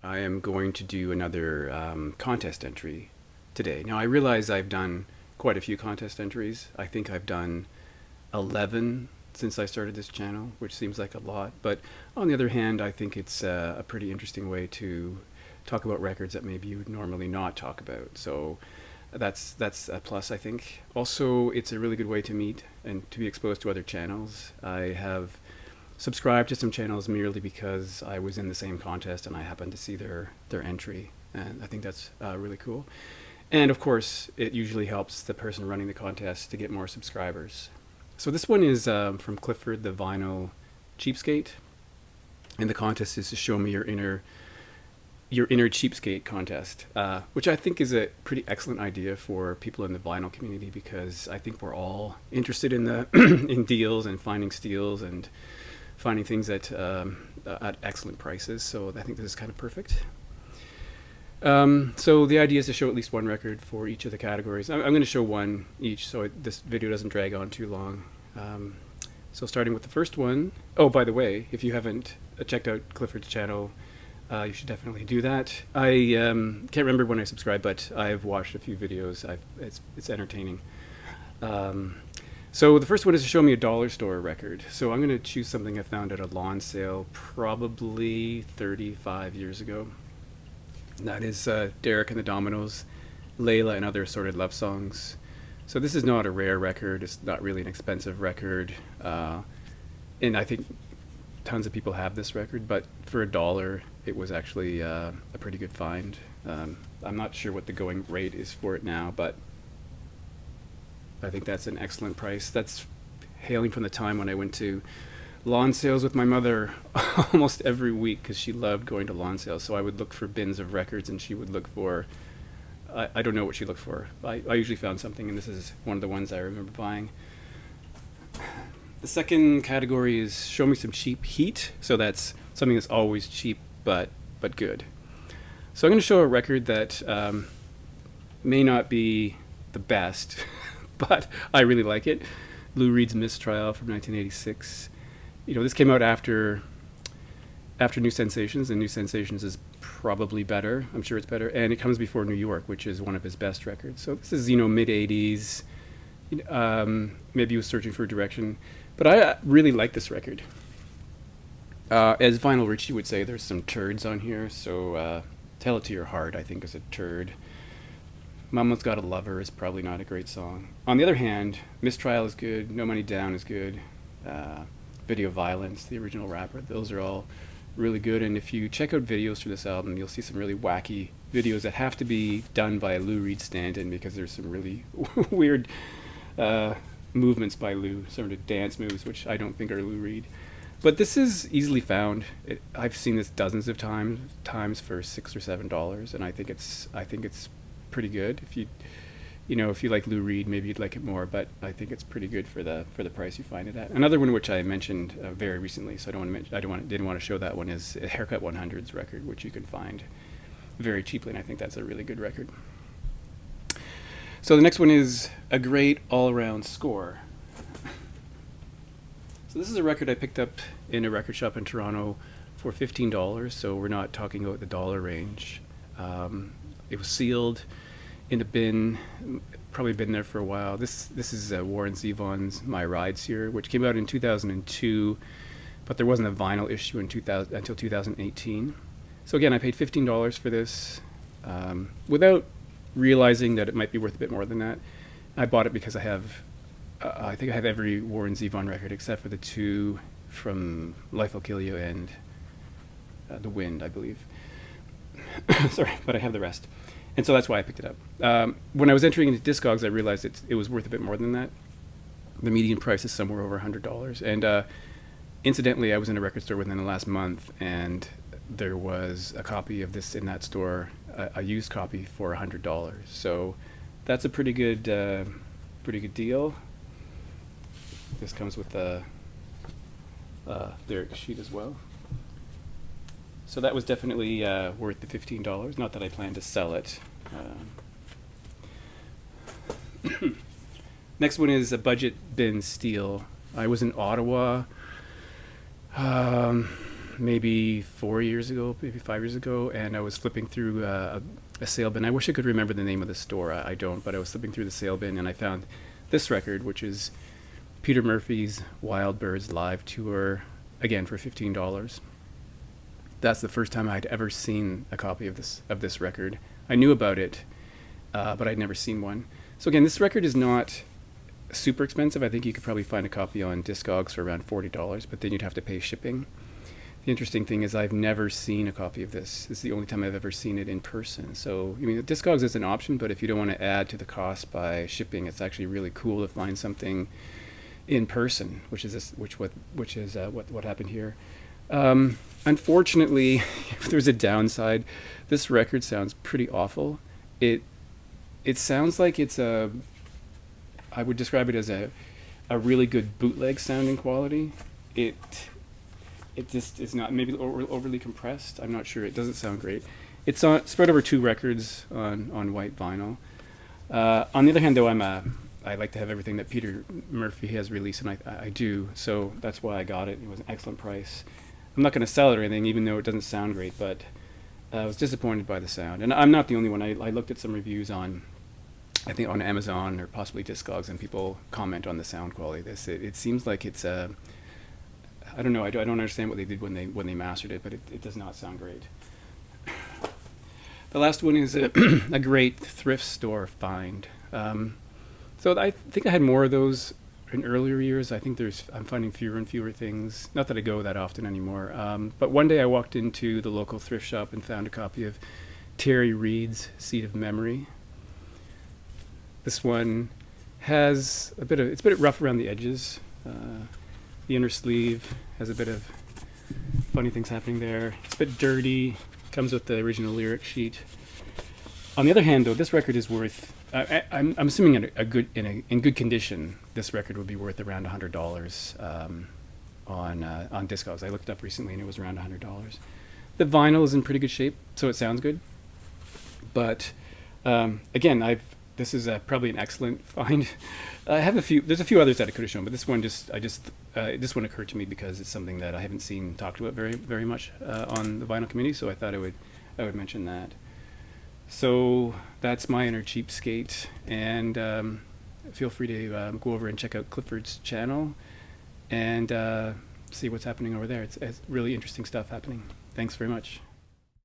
I am going to do another contest entry today. Now, I realize I've done quite a few contest entries. I think I've done 11 since I started this channel, which seems like a lot. But on the other hand, I think it's a pretty interesting way to talk about records that maybe you would normally not talk about. So that's a plus, I think. Also, it's a really good way to meet and to be exposed to other channels. I have subscribed to some channels merely because I was in the same contest and I happened to see their entry, and I think that's really cool. And of course, it usually helps the person running the contest to get more subscribers. So this one is from Clifförd, the vinyl Cheapskate, and the contest is to show me your inner Cheapskate contest, which I think is a pretty excellent idea for people in the vinyl community, because I think we're all interested in the in deals and finding steals and finding things at excellent prices. So I think this is kind of perfect. So the idea is to show at least one record for each of the categories. I'm going to show one each, so this video doesn't drag on too long. So starting with the first one. Oh, by the way, if you haven't checked out Clifford's channel, you should definitely do that. I can't remember when I subscribed, but I've watched a few videos. It's entertaining. So the first one is to show me a dollar store record. So I'm going to choose something I found at a lawn sale probably 35 years ago. And that is Derek and the Dominoes, Layla and Other Assorted Love Songs. So this is not a rare record. It's not really an expensive record. And I think tons of people have this record, but for $1, it was actually a pretty good find. I'm not sure what the going rate is for it now, but I think that's an excellent price. That's hailing from the time when I went to lawn sales with my mother almost every week, because she loved going to lawn sales. So I would look for bins of records and she would look for, I don't know what she looked for. I usually found something, and this is one of the ones I remember buying. The second category is show me some cheap heat. So that's something that's always cheap but good. So I'm going to show a record that may not be the best, but I really like it. Lou Reed's Mistrial from 1986. You know, this came out after New Sensations, and New Sensations is probably better. I'm sure it's better. And it comes before New York, which is one of his best records. So this is, mid-'80s. Maybe he was searching for a direction. But I really like this record. As Vinyl Richie would say, there's some turds on here. So Tell It to Your Heart, I think, is a turd. Mama's Got a Lover is probably not a great song. On the other hand, Mistrial is good. No Money Down is good. Video Violence, the original rapper, those are all really good. And if you check out videos for this album, you'll see some really wacky videos that have to be done by a Lou Reed stand-in, because there's some really weird movements by Lou, sort of dance moves, which I don't think are Lou Reed. But this is easily found. I've seen this dozens of times for $6 or $7, and I think it's pretty good. If you like Lou Reed, maybe you'd like it more, but I think it's pretty good for the price you find it at. Another one which I mentioned very recently, so didn't want to show that one, is Haircut 100's record, which you can find very cheaply, and I think that's a really good record. So the next one is a great all-around score. So this is a record I picked up in a record shop in Toronto for $15, so we're not talking about the dollar range. It was sealed in a bin, probably been there for a while. This is Warren Zevon's My Rides Here, which came out in 2002, but there wasn't a vinyl issue until 2018. So again, I paid $15 for this without realizing that it might be worth a bit more than that. I bought it because I think I have every Warren Zevon record except for the two from Life Will Kill You and The Wind, I believe. Sorry, but I have the rest. And so that's why I picked it up. When I was entering into Discogs, I realized it was worth a bit more than that. The median price is somewhere over $100. And incidentally, I was in a record store within the last month, and there was a copy of this in that store, a used copy for $100. So that's a pretty good deal. This comes with the lyric sheet as well. So that was definitely worth the $15. Not that I plan to sell it. Next one is a budget bin steal. I was in Ottawa maybe 4 years ago, maybe 5 years ago, and I was flipping through a sale bin. I wish I could remember the name of the store. I don't, but I was flipping through the sale bin and I found this record, which is Peter Murphy's Wild Birds live tour, again for $15. That's the first time I'd ever seen a copy of this record. I knew about it, but I'd never seen one. So again, this record is not super expensive. I think you could probably find a copy on Discogs for around $40, but then you'd have to pay shipping. The interesting thing is I've never seen a copy of this. This is the only time I've ever seen it in person. So, I mean, Discogs is an option, but if you don't want to add to the cost by shipping, it's actually really cool to find something in person, which is what happened here. Unfortunately, if there's a downside, this record sounds pretty awful. It sounds like I would describe it as a really good bootleg sounding quality. It just is not, maybe overly compressed. I'm not sure. It doesn't sound great. It's spread over 2 records on white vinyl. On the other hand, though, I like to have everything that Peter Murphy has released, and I do. So that's why I got it. It was an excellent price. I'm not going to sell it or anything, even though it doesn't sound great, but I was disappointed by the sound. And I'm not the only one. I looked at some reviews on, I think on Amazon or possibly Discogs, and people comment on the sound quality of this. It seems like it's I don't know. I don't understand what they did when they mastered it, but it does not sound great. The last one is a great thrift store find. So I think I had more of those in earlier years. I think I'm finding fewer and fewer things. Not that I go that often anymore. But one day I walked into the local thrift shop and found a copy of Terry Reid's Seed of Memory. This one has it's a bit rough around the edges. The inner sleeve has a bit of funny things happening there. It's a bit dirty. Comes with the original lyric sheet. On the other hand, though, this record is worth. I'm assuming in good condition, this record would be worth around $100 on Discogs. I looked up recently and it was around $100. The vinyl is in pretty good shape, so it sounds good. But again, this is probably an excellent find. I have there's a few others that I could have shown, but this one this one occurred to me because it's something that I haven't seen talked about very, very much on the vinyl community, so I thought I would mention that. So that's my inner cheapskate, and feel free to go over and check out Clifford's channel and see what's happening over there. It's really interesting stuff happening. Thanks very much.